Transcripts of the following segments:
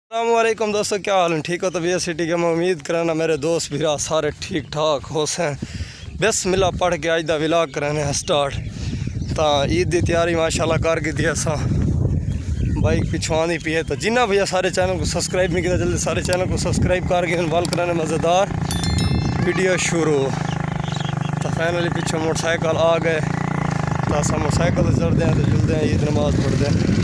अस्सलामुअलैकुम दोस्तों, क्या हाल है? ठीक हो? तबीयत सिटी के मैं उम्मीद करना मेरे दोस्त भी सारे ठीक ठाक हो से। बिस्मिल्लाह पढ़ के अज दा विलाग कराने स्टार्ट। तो ईद की तैयारी माशाल्लाह कर की असा बाइक पिछू आनी पी है। तो जिन्ना भैया सारे चैनल को सब्सक्राइब नहीं किया जल्दी सारे चैनल को सब्सक्राइब करके वाल कराने मज़ेदार वीडियो शुरू। तो फाइनली पिछू मोटरसाइकिल आ गए तो अस मोटरसाइकिल चढ़ते हैं तो जुलते हैं ईद नमाज पढ़ते हैं।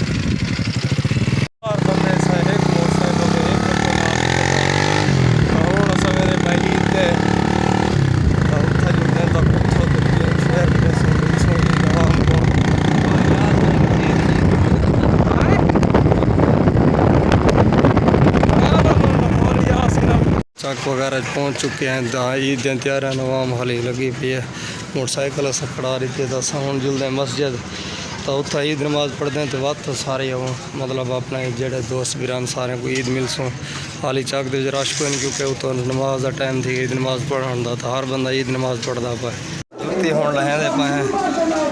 चक वगैरह पहुँच चुके हैं। ईद दिन तैयार नवाम हाली लगी पी है। मोटरसाइकिल अस खड़ा रही थी तो अस हूँ जुलते मस्जिद तो उत्थे ईद नमाज पढ़ते हैं। तो वक्त सारे मतलब अपने जेडे दोस्त वीरान सारे को ईद मिलसूँ। हाली चक दे रश कोई नहीं क्योंकि उतो नमाज का टाइम थी ईद नमाज पढ़ने का। तो हर बंदा ईद नमाज पढ़ता पाए जुत्ती हूँ लहेंदे पाए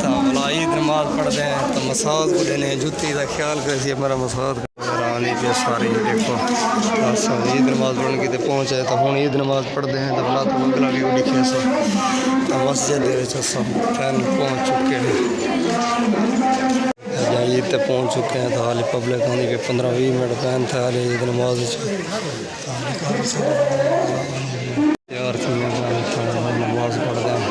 तो भला ईद नमाज पढ़ते हैं। तो मसाद को देने जुत्ती का ख्याल कर मेरा मसाद आनी पे सारी देखो बस ईद नमाज पढ़ने की पहुँचे। तो हूँ ईद नमाज पढ़ते हैं तो भला तो अगला भी लिखे सो तो मस्जिद फैन पहुँच चुके हैं। ईद तक पहुँच चुके हैं। तो हाली पब्लिक आने के 15-20 मिनट पैन थे हाली ईद नमाज तैयार थी नमाज पढ़ते हैं।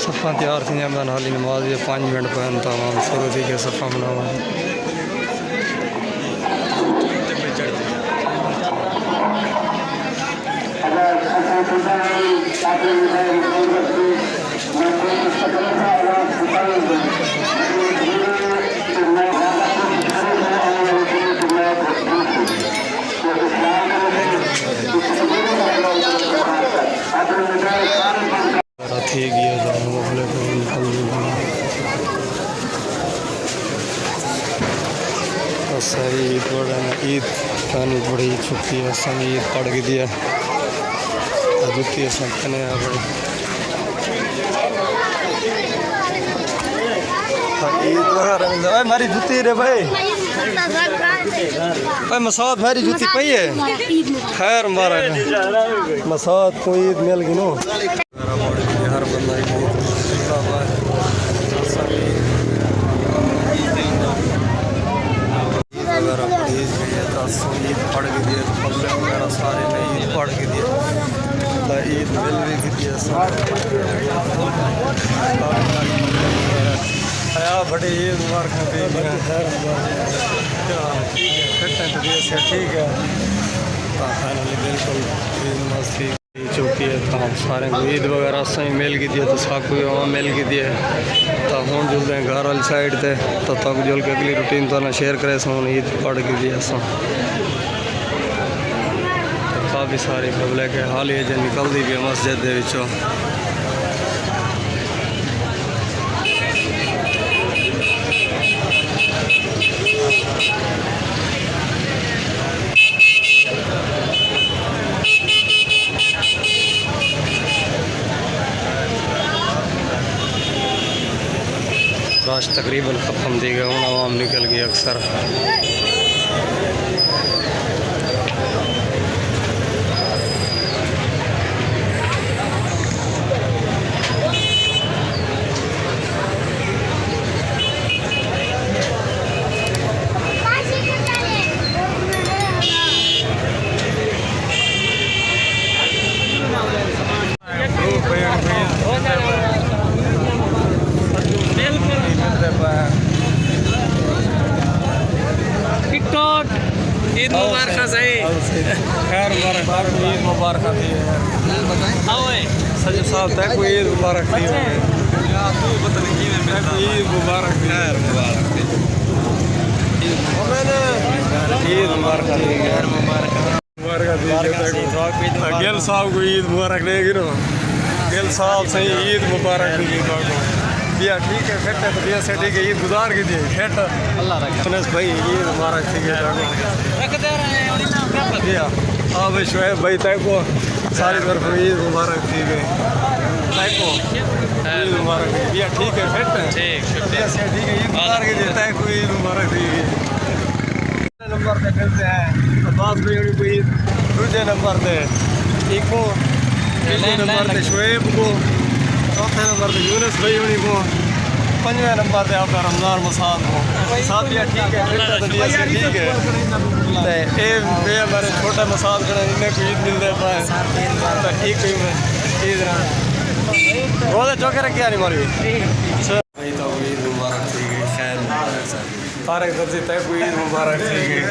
सफ़ा तैयार थी मैं हाली नमाज 5 मिनट पैन था वहाँ शुरू थी के सफ़ा बनावा। ठीक है सही ईद खानी बड़ी छुट्टी है। ईद पड़ गई दिया जुत्ती सकने बड़ी ईद वगैरह मारी जुत्ती रे भाई मसाद मेरी जुत्ती पई है खैर मारा मसाद को ईद मिल गई नो हर बंदा ईद पढ़ के दिए पल्ले वगैरह सारे ने ईद पढ़ के दिए तो ईद मिल भी दिए बड़ी ईद मुबारक ठीक है। तो फाइनली बिल्कुल ईद नमाज ठीक चुकी है। तो हम सारे को ईद वगैरह सही मिल गई दिए तो साकू वहाँ मिल गई दिए। तो हूँ जुलते हैं घर वाली साइड से तो तक जुल के अगली रूटीन तो शेयर करे हूँ ईद पढ़ के दिए तो काफ़ी सारी पब्लिक है हाल ही जो निकलती भी मस्जिद के विचों। रश तकरीबन ख़त्म दी गए हूँ आवाम निकल गई अक्सर। ईद मुबारक सही खैर ईद मुबारक थी सजब साहब तक को ईद मुबारक थी ईद मुबारक खैर मुबारक ईद मुबारक थी खैर मुबारक गिल साहब को ईद मुबारक लेगी ना गिल साहब सही ईद मुबारक दिया ठीक है फिट है तो दिया से ठीक है ईद गुजार की थी फिट अल्लाह रखे भाई ईद मुबारक ठीक है। हाँ भाई शुएब भाई तय को सारी तरफ ईद मुबारक ठीक है। तैको ईद मुबारक भैया ठीक है फिट ठीक शुक्रिया ठीक है ईद मुबारक जी तैको ईद मुबारक दी नंबर पे मिलते हैं अब्बास भाई कोई दूसरे नंबर पे इको तीसरे नंबर पे शुएब को चौथे नंबर पे यूनुस भाई को पंजवें नंबर पे आपका रमजान मसाद को साथ भैया ठीक है फिट ठीक है ए हमारे छोटा मसाद खड़े इन्हें कोई ईद मिलते पाए तो ठीक हुई मैं ईद रोज़े चौके रखे नहीं मारी भाई तो ईद मुबारक थी गई खैर तारक दर्जी तय कोई ईद मुबारक थी गई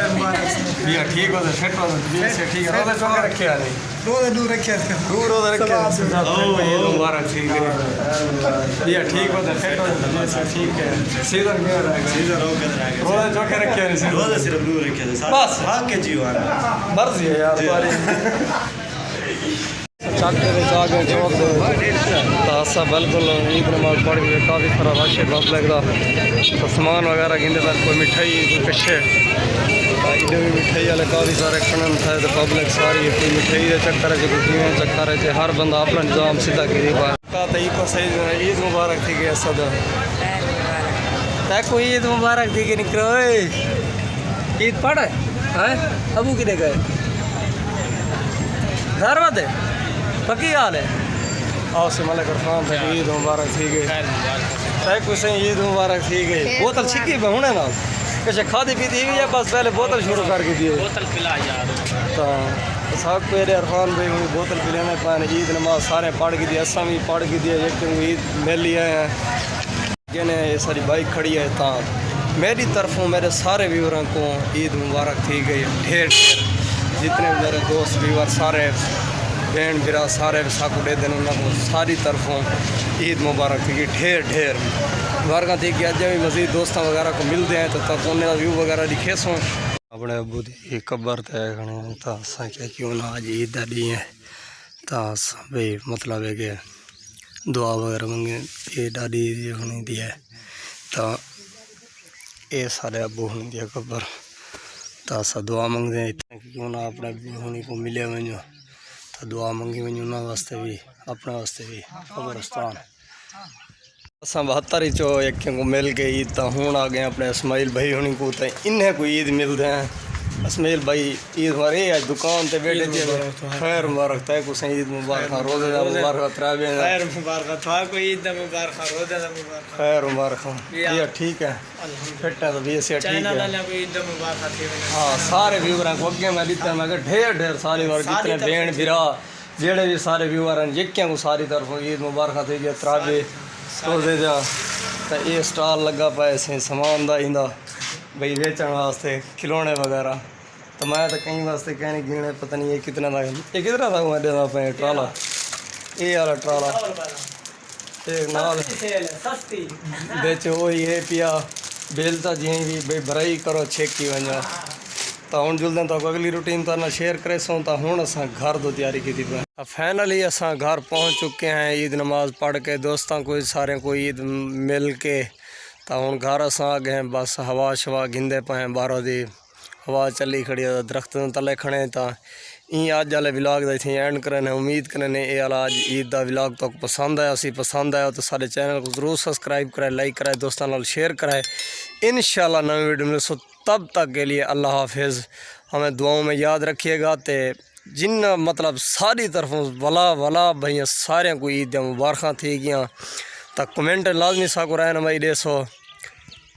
भैया ठीक हो फिट हो से ठीक है रोज़े चौके रखे नहीं रोज़े दूर रखे रोज़े रखे ईद मुबारक थी गई भैया ठीक हो फिट हो से ठीक है सीजन क्या रहेगा सीजन रोज़े चौके रखे नहीं रोज़े सिर्फ दूर रखे बस भाग के जीवन मर्जी है यार तुम्हारी चाकरे में जाके चौक दे तासा बिल्कुल ईद नमाज पढ़ के काफ़ी सारा रश है बस लगता तो सामान वगैरह गिंदे पर कोई मिठाई कोई कच्छे इधर भी मिठाई वाले काफ़ी सारे खनन था तो पब्लिक सारी कोई मिठाई के चक्कर है कोई किमें चक्कर है हर बंदा अपना निज़ाम सीधा करी पाए को सही ईद मुबारक थी गई सदा तैको ईद मुबारक थी कि निकलो ईद पढ़ है अबू किधे गए घर बात पक्की हाल है आओ से मलिक इरफान था ईद मुबारक थी गई तैको सही ईद मुबारक थी गई बोतल छिकी पे होने ना कैसे खादी पीती हुई है बस पहले बोतल शुरू करके दिए बोतल पिला यार तो सब मेरे इरफान भाई हुई बोतल पिलाने पाए ईद नमाज सारे पढ़ के दिए असम भी पढ़ के दिए एक ईद मिल लिया है कहने ये सारी बाइक खड़ी है तो मेरी तरफों मेरे सारे व्यूअरों को ईद मुबारक थी गई ढेर जितने मेरे दोस्त व्यूअर सारे बहन बिरा सारे साकुड़े दिन उन्होंने सारी तरफों ईद मुबारक थी ढेर ढेर मुबारक थी कि अज भी मज़ीद दोस्तों वगैरह को मिलते हैं तो तक उन्हें व्यू वगैरह दिखे सो अपने अबू की कबर तय खड़े तो असा क्या क्यों ना अज ईद का डी है तो भाई मतलब है कि दुआ वगैरह मंगे ये डाडी होनी दी है तो ये सारे अबू होनी दी कबर तो असा दुआ मंगते हैं क्यों ना अपने होनी को मिले वजो तो दुआ मंगी वही उन्होंने वास्ते भी अपने वास्ते भी कब्रस्तान असा 72 चो एक को मिल के ईद तो हूँ आ गए अपने इसमाइल भाई होनी को तो इन्हें कोई ईद मिलते हैं इसमाइल भाई ईद मारे आज दुकान पे बैठे खैर मुबारक तय को सही ईद मुबारक रोज़े मुबारक त्राबे खैर मुबारक था कोई ईद मुबारक रोज़े मुबारक खैर मुबारक ये ठीक है फिट है तो भी से ठीक है हाँ सारे व्यूअर को अगे मैं दिता मैं ढेर ढेर सारी बार जितने बहन बिरा जेड़े भी सारे व्यूअर हैं यकियां को सारी तरफ ईद मुबारक थी गया त्राबे रोज़े जा तो ये स्टॉल लगा पाए से सामान दा इंदा भाई बेचण वास्ते खिलौने वगैरह तो मैं तो कहीं वास्ते कहने गिने पता नहीं ये कितना था मैं देना पे ट्राला ये वाला ट्राला एक नाल बेच वही है पिया बेलता जी भी भाई भराई करो छेकी वञो तो हूँ जुल्दे तो अगली रूटीन तो ना शेयर करे सो तो हूँ असा घर दो तैयारी की थी फाइनली असा घर पहुँच चुके हैं ईद नमाज पढ़ के दोस्तों को सारे को ईद मिल के तो हूँ घर असा आ गए बस हवा शवा गिंदे पे बाहरों की हवा चली खड़ी दरख्त तले खड़े तो अज वाले विलाग का इतनी एंड करें उम्मीद करें ये वाला अज ईद का विलाग तो पसंद आया पसंद आया तो सारे चैनल को जरूर सब्सक्राइब कराए लाइक कराए दोस्तों नाल शेयर कराए इंशाल्लाह नवी वीडियो मिले सो तब तक के लिए अल्लाह हाफिज़ हमें दुआओं में याद रखिएगा तो जिन मतलब सारी तरफों वला वला भैया सारे को ईद मुबारक थी गई तो कमेंट लाजमी सा को रहनुमाई दे सो